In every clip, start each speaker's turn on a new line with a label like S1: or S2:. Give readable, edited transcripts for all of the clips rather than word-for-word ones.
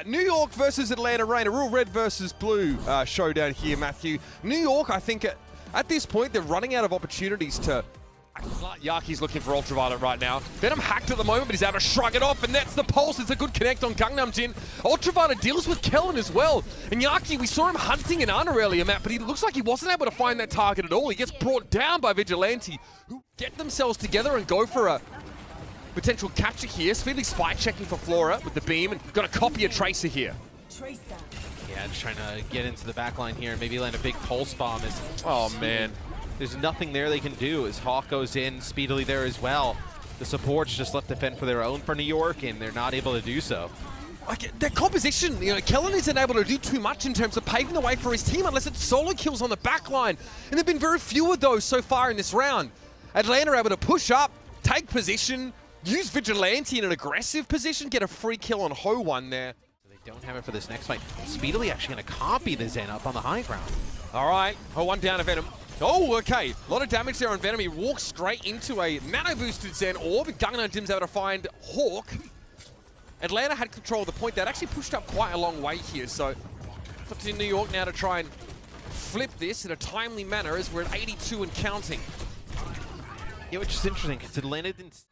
S1: New York versus Atlanta Reign, a real red versus blue showdown here, Matthew. New York, I think at this point, they're running out of opportunities to... Yaki's looking for Ultraviolet right now. Venom hacked at the moment, but he's able to shrug it off, and that's the pulse. It's a good connect on Gangnam Jin. Ultraviolet deals with Kellen as well. And Yaki, we saw him hunting an Ana earlier, Matt, but he looks like he wasn't able to find that target at all. He gets brought down by Vigilante, who get themselves together and go for a potential capture here. Speedly spike checking for Flora with the beam, and got to copy a Tracer here.
S2: Yeah, just trying to get into the backline here and maybe land a big pulse bomb.
S1: Oh, man.
S2: There's nothing there they can do as Hawk goes in speedily there as well. The support's just left to fend for their own for New York, and they're not able to do so.
S1: Their composition, Kellen isn't able to do too much in terms of paving the way for his team unless it's solo kills on the back line. And there have been very few of those so far in this round. Atlanta are able to push up, take position, use Vigilante in an aggressive position, get a free kill on Ho1 there.
S2: So they don't have it for this next fight. Speedily actually going to copy the Zen up on the high ground.
S1: All right, Ho1 down to Venom. Oh, okay. A lot of damage there on Venom. He walks straight into a nano-boosted Zen orb. Gangnam Jin's able to find Hawk. Atlanta had control of the point. They'd actually pushed up quite a long way here, so it's up to New York now to try and flip this in a timely manner as we're at 82 and counting.
S2: Yeah, which is interesting, because Atlanta didn't...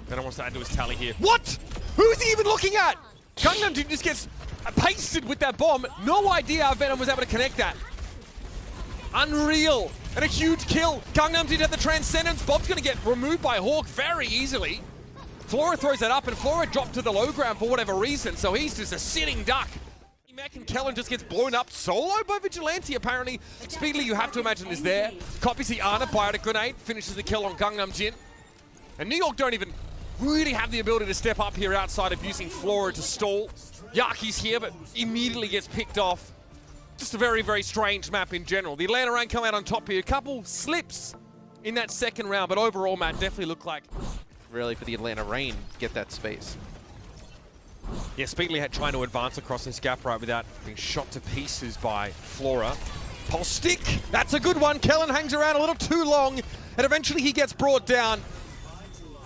S1: Venom wants to add to his tally here. What? Who's he even looking at? Gangnam Jin just gets pasted with that bomb. No idea how Venom was able to connect that. Unreal. And a huge kill. Gangnam did have the Transcendence. Bob's going to get removed by Hawk very easily. Flora throws that up, and Flora dropped to the low ground for whatever reason, so he's just a sitting duck. Mac and Kellen just gets blown up solo by Vigilante, apparently. Speedily, you have to imagine, is there. Copies the Ana, biotic grenade, finishes the kill on Gangnam Jin. And New York don't even really have the ability to step up here outside of using Flora to stall. Yaki's here, but immediately gets picked off. Just a very, very strange map in general. The Atlanta Reign come out on top here. A couple slips in that second round, but overall, Matt, definitely looked like...
S2: Really, for the Atlanta Reign, get that space.
S1: Yeah, Speedly had trying to advance across this gap right without being shot to pieces by Flora. Pulse stick, that's a good one. Kellen hangs around a little too long, and eventually he gets brought down.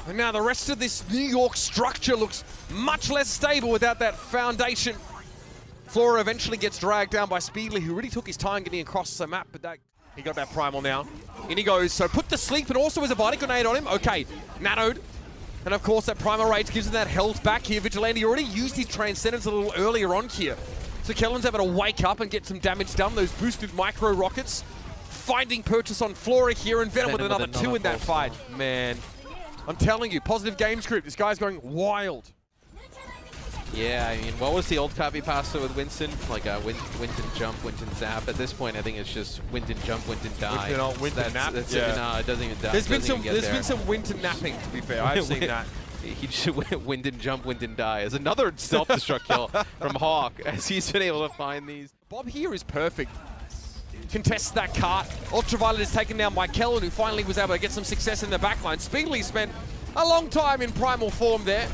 S1: And now the rest of this New York structure looks much less stable without that foundation. Flora eventually gets dragged down by Speedly, who really took his time getting across the map, but that he got that primal now. In he goes, so put to sleep, and also has a body grenade on him. Okay, nanoed. And of course, that primal rage gives him that health back here. Vigilante already used his Transcendence a little earlier on here. So Kellen's able to wake up and get some damage done. Those boosted micro rockets. Finding purchase on Flora here, and Venom with another two in that fight. Man, I'm telling you, positive game script. This guy's going wild.
S2: Yeah, I mean, what was the old copy pasta with Winston? Like a Winston jump, Winston zap. At this point, I think it's just Winston jump, Winston die.
S1: Winston nap.
S2: No, it doesn't even die.
S1: There's been some Winston napping, to be fair. I've seen that.
S2: He just went Winston jump, Winston die. As another self-destruct kill from Hawk, as he's been able to find these.
S1: Bob here is perfect. Contests that cart. Ultraviolet is taken down by Kellen, who finally was able to get some success in the backline. Speedly spent a long time in primal form there.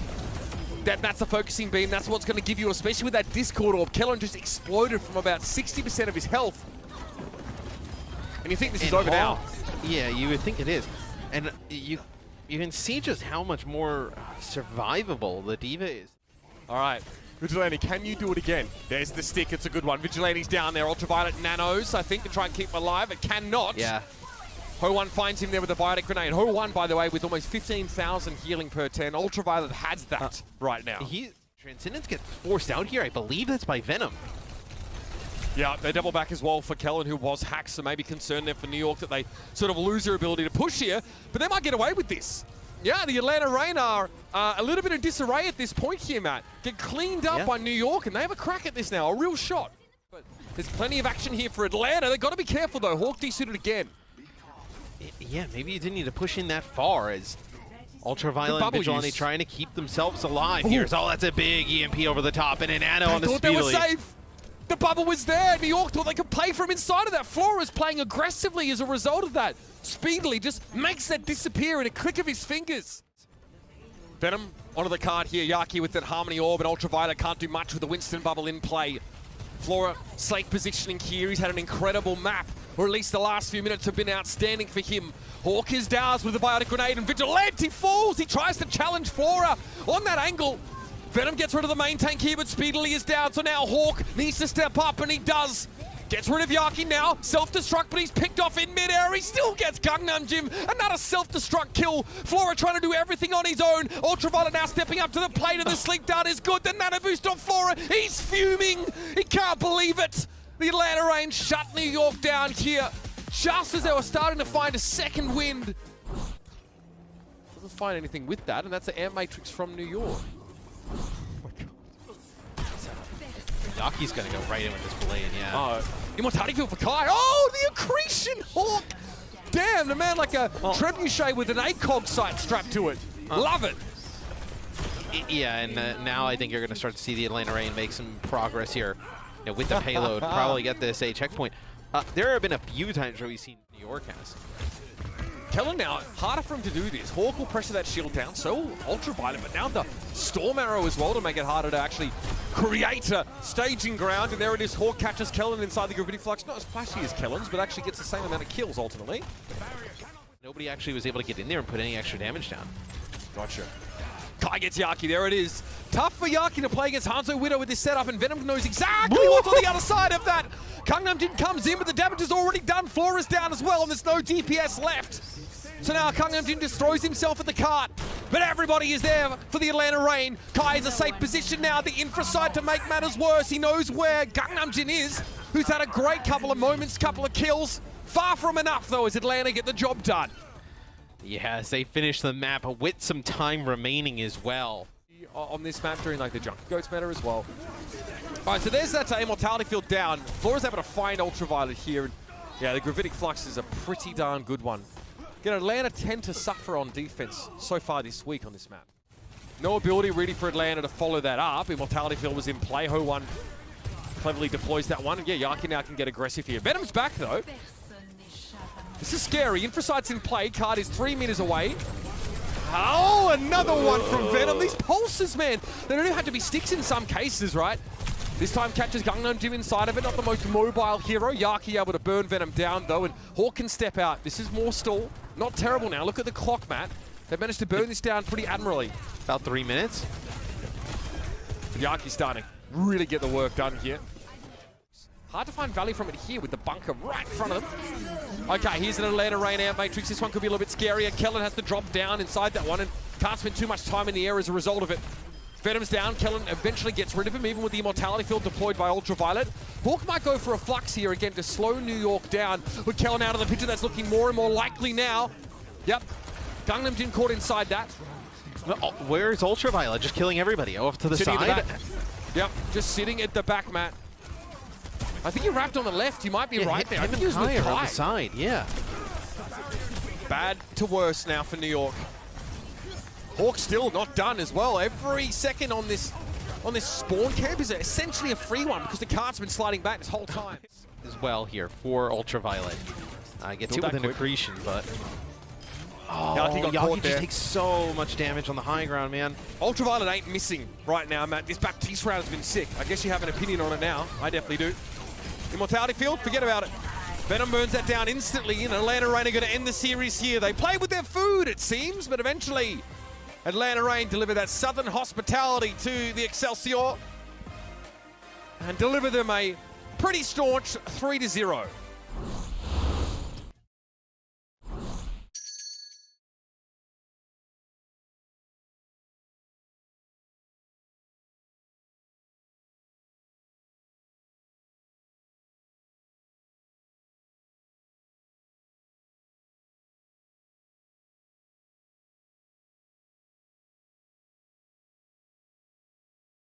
S1: That's the focusing beam. That's what's going to give you, especially with that Discord orb. Kellen just exploded from about 60% of his health. And you think this is over now.
S2: Yeah, you would think it is. And you can see just how much more survivable the D.Va is.
S1: All right. Vigilante, can you do it again? There's the stick. It's a good one. Vigilante's down there. Ultraviolet nanos, I think, to try and keep him alive. It cannot.
S2: Yeah.
S1: Ho1 finds him there with a biotic grenade. Ho1, by the way, with almost 15,000 healing per 10. Ultraviolet has that right now.
S2: Transcendence gets forced out here. I believe that's by Venom.
S1: Yeah, they double back as well for Kellen, who was hacked, so maybe concerned there for New York that they sort of lose their ability to push here. But they might get away with this. Yeah, the Atlanta Reign are a little bit of disarray at this point here, Matt. Get cleaned up by New York, and they have a crack at this now, a real shot. But there's plenty of action here for Atlanta. They've got to be careful, though. Hawk desuited again.
S2: Yeah, maybe you didn't need to push in that far as Ultraviolet and Vigilante trying to keep themselves alive here. Oh, that's a big EMP over the top and an Nano on the Speedily.
S1: They were safe. The bubble was there. New York thought they could play from inside of that. Flora is playing aggressively as a result of that. Speedily just makes that disappear in a click of his fingers. Venom onto the card here. Yaki with that Harmony Orb, and Ultraviolet can't do much with the Winston bubble in play. Flora, safe positioning here. He's had an incredible map, or at least the last few minutes have been outstanding for him. Hawk is down with the biotic grenade, and Vigilante falls. He tries to challenge Flora on that angle. Venom gets rid of the main tank here, but speedily is down, so now Hawk needs to step up, and he does. Gets rid of Yaki now, self-destruct, but he's picked off in mid-air. He still gets Gangnam Jim, another self-destruct kill. Flora trying to do everything on his own. Ultraviolet now stepping up to the plate, and the sleep down is good. The nano boost on Flora, he's fuming. He can't believe it. The Atlanta Rain shut New York down here, just as they were starting to find a second wind. Doesn't find anything with that, and that's the air matrix from New York.
S2: Yaki's gonna go right in with this blade, yeah.
S1: Immortality field for Kai. Oh, the accretion Hawk! Damn, the man like a trebuchet with an ACOG sight strapped to it. Love it.
S2: Yeah, and now I think you're gonna start to see the Atlanta Rain make some progress here. You know, with the payload, probably get this a checkpoint. There have been a few times where we've seen New York has.
S1: Kellen now, harder for him to do this. Hawk will pressure that shield down, so will Ultraviolet, but now the Storm Arrow as well to make it harder to actually create a staging ground, and there it is. Hawk catches Kellen inside the Gravity Flux. Not as flashy as Kellen's, but actually gets the same amount of kills ultimately.
S2: Nobody actually was able to get in there and put any extra damage down.
S1: Gotcha. Kai gets Yaki, there it is. Tough for Yaki to play against Hanzo Widow with this setup, and Venom knows exactly what's on the other side of that. Gangnam Jin comes in, but the damage is already done. Flora's down as well, and there's no DPS left. So now Gangnam Jin destroys himself at the cart, but everybody is there for the Atlanta Rain. Kai is a safe position now, the infra side to make matters worse. He knows where Gangnam Jin is, who's had a great couple of moments, couple of kills. Far from enough though as Atlanta get the job done.
S2: Yes, they finish the map with some time remaining as well.
S1: On this map during like the Junkie Goats meta as well. All right, so there's that Immortality field down. Flora's able to find Ultraviolet here. And yeah, the Gravitic Flux is a pretty darn good one. Again, Atlanta tend to suffer on defense so far this week on this map. No ability really for Atlanta to follow that up. Immortality field was in play. Ho1 cleverly deploys that one. And yeah, Yaki now can get aggressive here. Venom's back though. This is scary. Infrasight's in play. Card is 3 meters away. Oh, another one from Venom. These pulses, man. They don't even have to be sticks in some cases, right? This time catches Gangnam Jim inside of it. Not the most mobile hero. Yaki able to burn Venom down, though, and Hawk can step out. This is more stall. Not terrible now. Look at the clock, Matt. They've managed to burn this down pretty admirably.
S2: About 3 minutes.
S1: Yaki's starting to really get the work done here. Hard to find value from it here with the bunker right in front of them. Okay, here's an Atlanta Rain Air Matrix. This one could be a little bit scarier. Kellen has to drop down inside that one and can't spend too much time in the air as a result of it. Venom's down. Kellen eventually gets rid of him, even with the Immortality field deployed by Ultraviolet. Hawk might go for a flux here again to slow New York down. With Kellen out of the picture, that's looking more and more likely now. Yep, Gangnam Jin caught inside that.
S2: Where's Ultraviolet? Just killing everybody off to the side?
S1: Yep, just sitting at the back, Matt. I think you wrapped on the left. You might be right there. I think he was with Kai
S2: on the side. Yeah.
S1: Bad to worse now for New York. Hawk still not done as well. Every second on this spawn camp is essentially a free one because the cart's been sliding back this whole time.
S2: As well here for Ultraviolet. Gets hit with an accretion, but Yaki just takes so much damage on the high ground, man.
S1: Ultraviolet ain't missing right now, Matt. This Baptiste round has been sick. I guess you have an opinion on it now. I definitely do. Immortality field, forget about it. Venom burns that down instantly, and Atlanta Rain are going to end the series here. They play with their food, it seems, but eventually Atlanta Rain deliver that southern hospitality to the Excelsior and deliver them a pretty staunch 3-0.